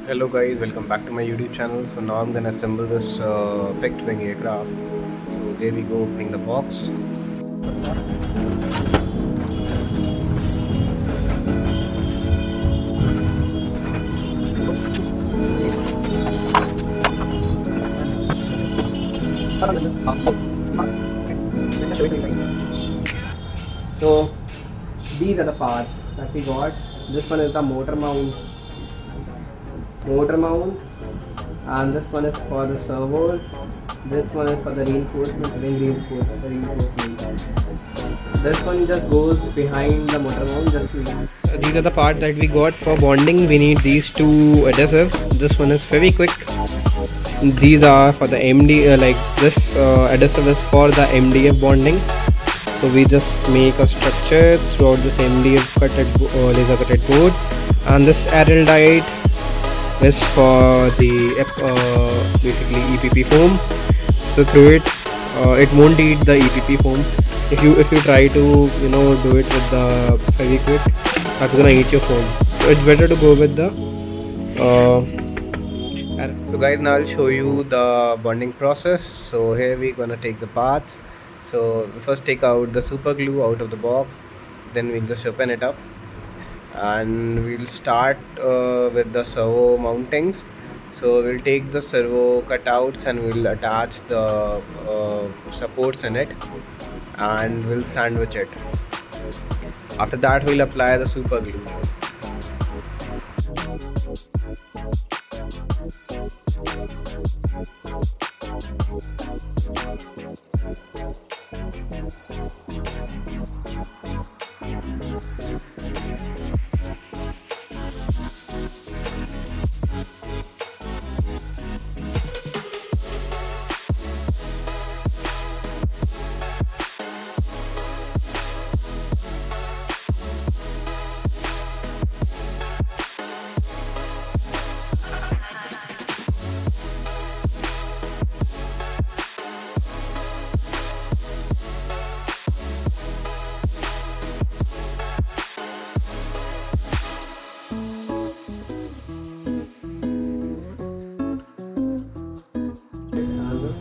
Hello guys, welcome back to my YouTube channel. So now I'm gonna assemble this fixed wing aircraft. So there we go, opening the box. So these are the parts that we got. This one is the motor mount, and this one is for the servos. This one is for the reinforcement, wing reinforcement. This one just goes behind the motor mount. These are the parts that we got for bonding. We need these two adhesives. This one is very quick. These are for the MD. This adhesive is for the MDF bonding. So we just make a structure throughout this MDF laser cutted board, and this araldite is for the basically EPP foam. So through it, it won't eat the EPP foam. If you try to do it with the Fevikwik, that's gonna eat your foam. So it's better to go with the. So guys, now I'll show you the bonding process. So here we're gonna take the parts. So we first take out the super glue out of the box, then we'll just open it up, and we'll start with the servo mountings. So we'll take the servo cutouts and we'll attach the supports in it, and we'll sandwich it. After that we'll apply the super glue.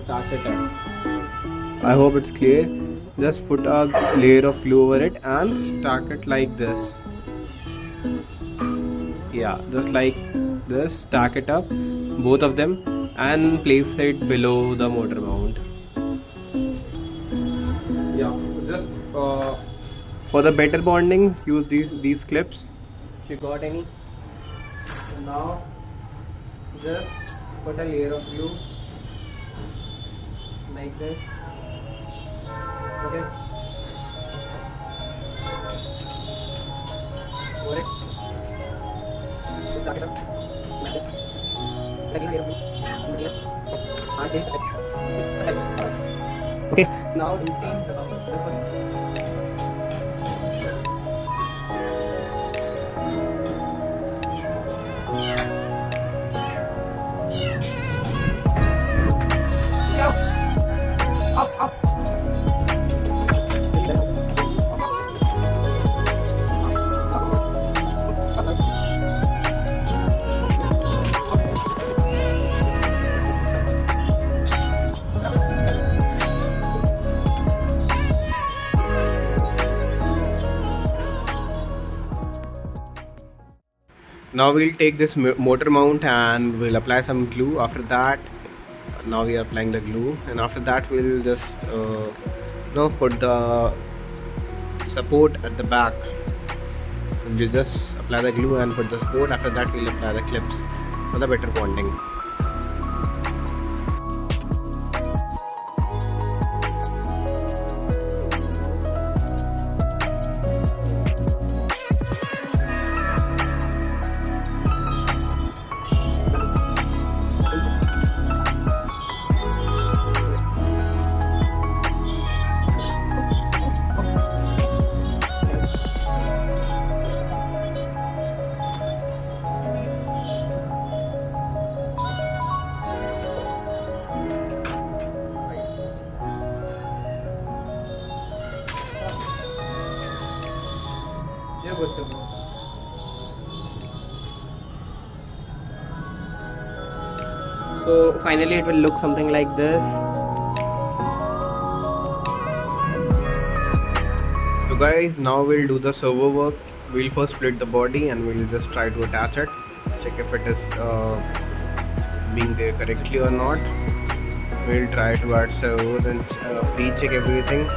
Start it up. I hope it's clear. Just put a layer of glue over it and stack it like this. Yeah, just like this. Stack it up, both of them, and place it below the motor mount. Yeah, just for the better bonding, use these clips if you got any. So now just put a layer of glue like this. Okay. Got it. Just stack it up like this. Okay. Now we'll see the process. This one. Up. Now we'll take this motor mount and we'll apply some glue. After that, now we are applying the glue, and after that we'll just put the support at the back. So we'll just apply the glue and put the support. After that we'll apply the clips for the better bonding. So finally it will look something like this. So guys, now we'll do the servo work. We'll first split the body and we'll just try to attach it. Check if it is being there correctly or not. We'll try to add servos and pre-check everything.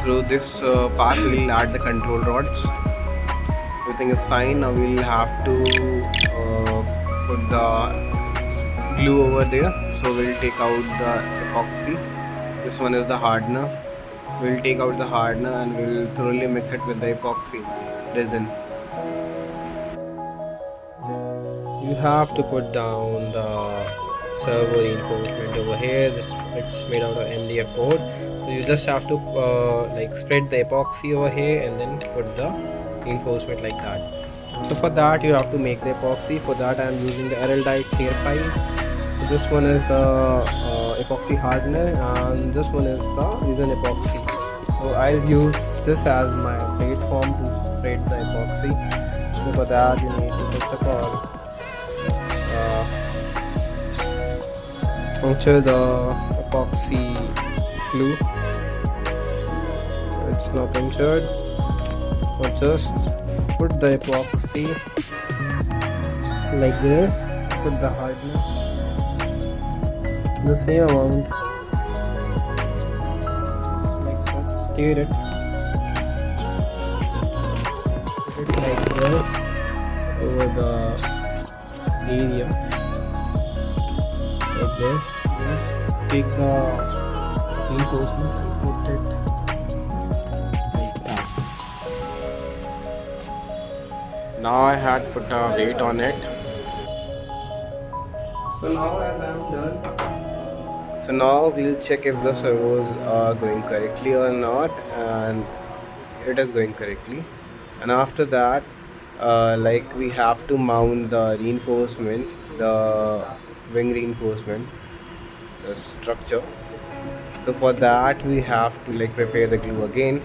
Through this path we'll add the control rods. Everything is fine. Now we'll have to put the glue over there. So we'll take out the epoxy. This one is the hardener. We'll take out the hardener and we'll thoroughly mix it with the epoxy resin. You have to put down the servo reinforcement over here. It's made out of MDF board. So you just have to like spread the epoxy over here and then put the reinforcement like that. So for that you have to make the epoxy. For that I am using the Araldite tier 5. So this one is the epoxy hardener and this one is the resin epoxy. So I'll use this as my platform to spread the epoxy. So for that you need to first of all puncture the epoxy glue. So it's now punctured. So just put the epoxy like this. Put the hardener the same amount like so. Stir it. Put it like this over the area like this. Just take the reinforcement and put it like that. Now I had put a weight on it. So now as I am done. So now we'll check if the servos are going correctly or not, and it is going correctly. And after that like we have to mount the reinforcement, the wing reinforcement, the structure. So for that we have to like prepare the glue again.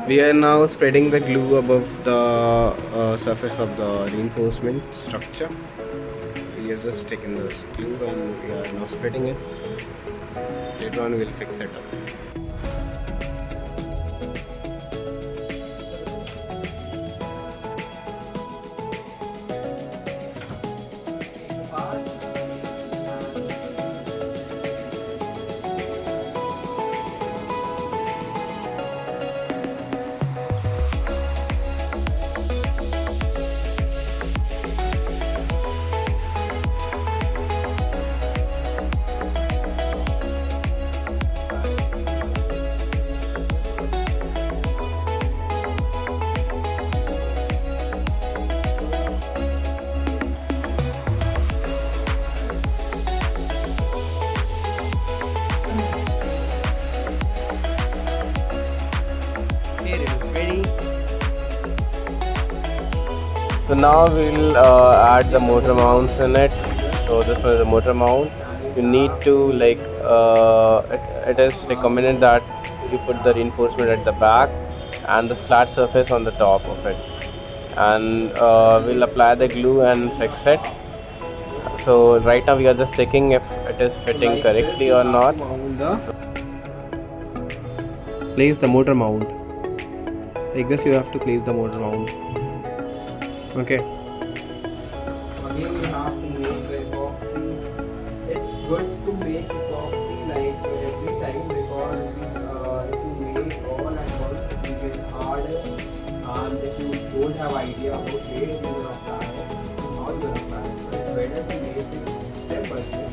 We are now spreading the glue above the surface of the reinforcement structure. We are just taking this glue and we are now spreading it. Later on we'll fix it up. So now we'll add the motor mounts in it. So this one is the motor mount. You need to like it is recommended that you put the reinforcement at the back and the flat surface on the top of it, and we'll apply the glue and fix it. So right now we are just checking if it is fitting correctly or not. Place the motor mount like this. You have to place the motor mount. Okay. Again we have to make the epoxy. It's good to make epoxy like every time, because if you make all at once it will get harder, and if you don't have idea how where you will apply it, how you will apply it. So it's better to make it step by step.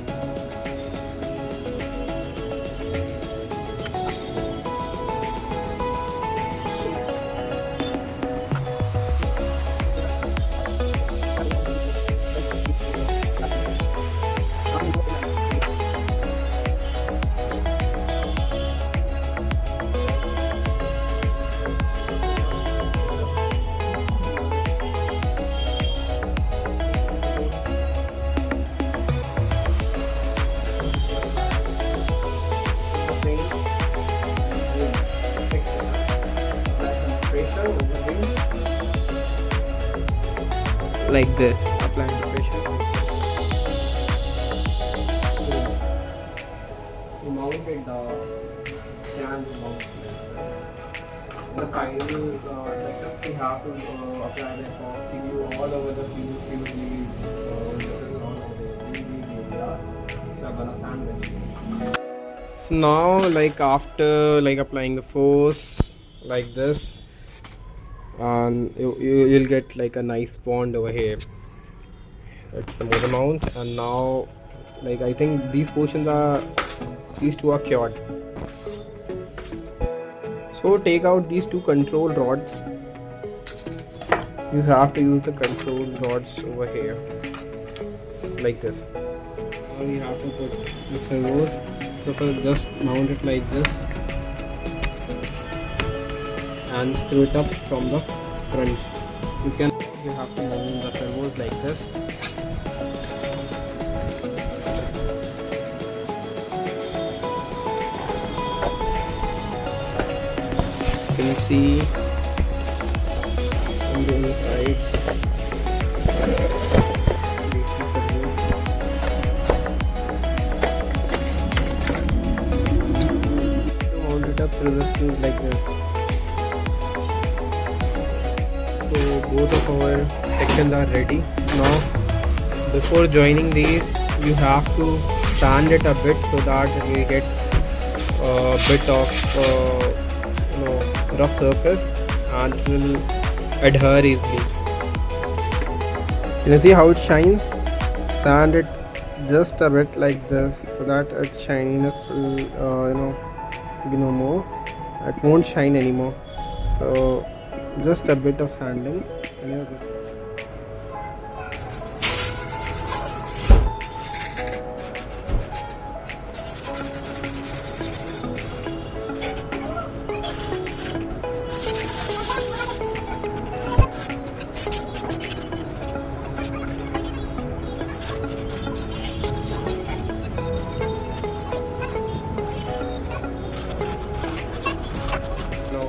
Like this, applying the pressure. mounted the stand mount like this. In the final touch-up, we have to apply the epoxy glue all over the fuse leads. This is all over the area. So I'm gonna sandwich. Now, like after like applying the force like this, and you'll get like a nice bond over here. It's the motor mount, and now like I think these two are cured. So take out these two control rods. You have to use the control rods over here like this. Now we have to put the servos. So first just mount it like this and screw it up from the front. You have to mount the servos like this. Can you see on the inside? Mount it up through the screws like this. So both of our sections are ready. Now before joining these, you have to sand it a bit so that we get a bit of rough surface and it will adhere easily. Can you see how it shines? Sand it just a bit like this so that its shininess will be no more. It won't shine anymore. So just a bit of sanding and you're good.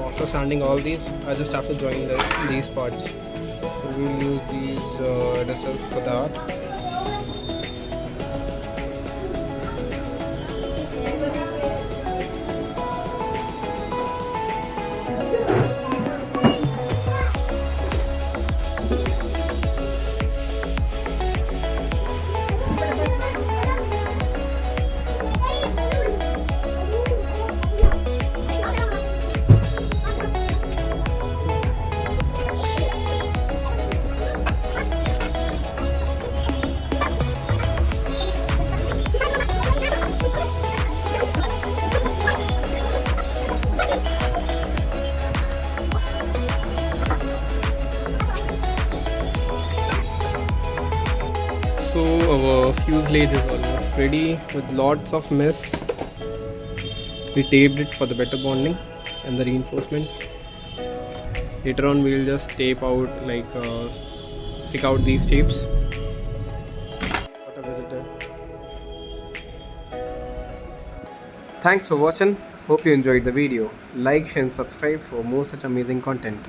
After sanding all these, I just have to join these parts. So we'll use these adhesives for that. So our fuselage is almost ready with lots of mess. We taped it for the better bonding and the reinforcement. Later on we'll just tape out stick out these tapes. What a visitor. Thanks for watching. Hope you enjoyed the video. Like, share and subscribe for more such amazing content.